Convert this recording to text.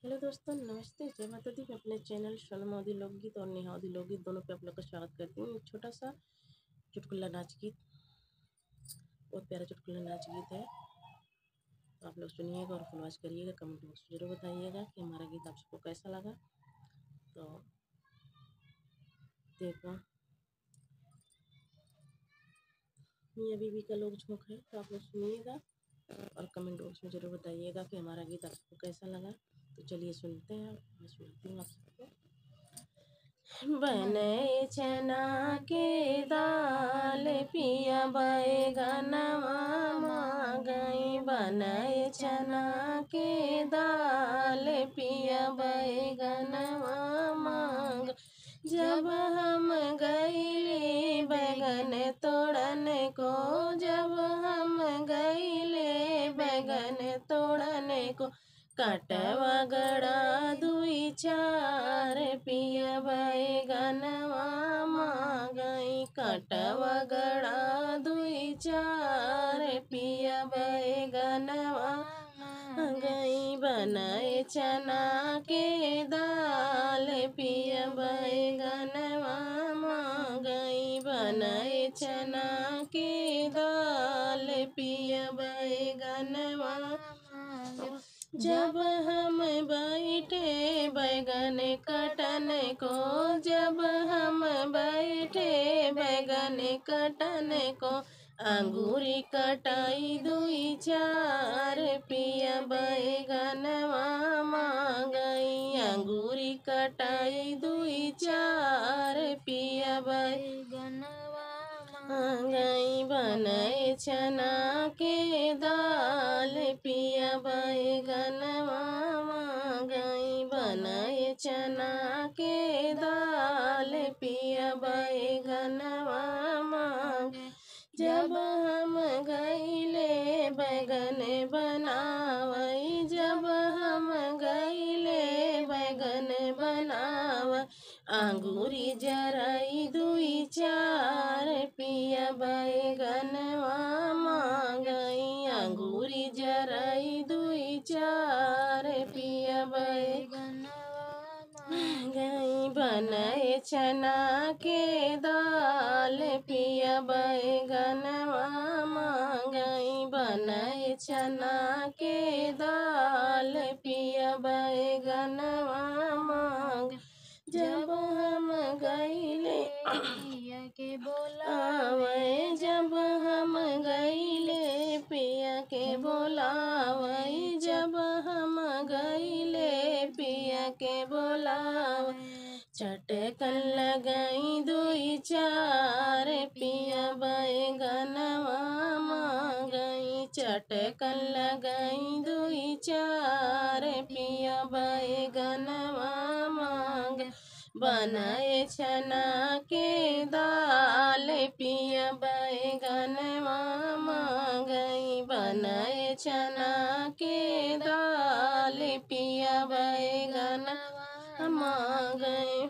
Hello दोस्तों, नमस्ते। जय माता दी। मैं अपने चैनल सोनम मोदी लोकगीत और नेहा लोकगीत दोनों पे आप लोग का स्वागत करती हूँ। एक छोटा सा चुटकुला नाच गीत, बहुत प्यारा चुटकुला नाच गीत है, तो आप लोग सुनिएगा और फॉलोअर्स करिएगा। कमेंट बॉक्स में जरूर बताइएगा कि हमारा गीत आप सबको कैसा लगा। तो देखो, मियाँ बीवी का लोग झोंक है, तो आप लोग सुनिएगा और कमेंट बॉक्स में जरूर बताइएगा कि हमारा गीत आप सबको कैसा लगा। तो चलिए सुनते हैं, मैं सुनाती हूँ आप सबको। बने चना के दाल पिया बैगनवा मांगई। बने चना के दाल पिया बैगनवा मांग। जब हम गईले बैगन तोड़न को, जब हम गईले बैगन तोड़न को, काटवा गड़ा दुई चार पिया बैगनवा मांगई। काटवा गड़ा दुई चार पिया बैगनवा मांगई। बनाए चना के दाल पिया बैगनवा मांगई। बनाए चना के दाल पिया बैगनवा मांगई। जब हम बैठे बैगन कटन को, जब हम बैठे बैगन कटन को, अंगूरी कटाई दुई चार पिया बैगनवा मांगई। अंगूरी कटाई दुई चार पिया बैगनवा मांगई। बनाए चना के दाल पिया बैगनवा मांगई। बनाए चना के दाल पिया बैगनवा मांगई। जब हम गईले बैगन बनावई, जब हम गईले बैगन बनावई, अंगूरी जराई दुई चार पिया बैगनवा मांगई। अंगूरी जराई दुई चार पिया बैगनवा मांगई। बनाए चना के दाल पिया बैगनवा मांगई। बनाए चना के दाल पिया बैगनवा मांगई। जब हम गईले पिया के बोलावे, जब हम गईले पिया के बोलावे, जब हम गईले पिया के बोलावे, चटकन लगई दुई चार पिया बैगनवा मांगई। चटकन लगई दुई चार पिया बैगनवा मांगई। बनाए चना के दाल पिया बैगनवा मांगई। बनाए चना के दाल पिया बैगनवा मांगई।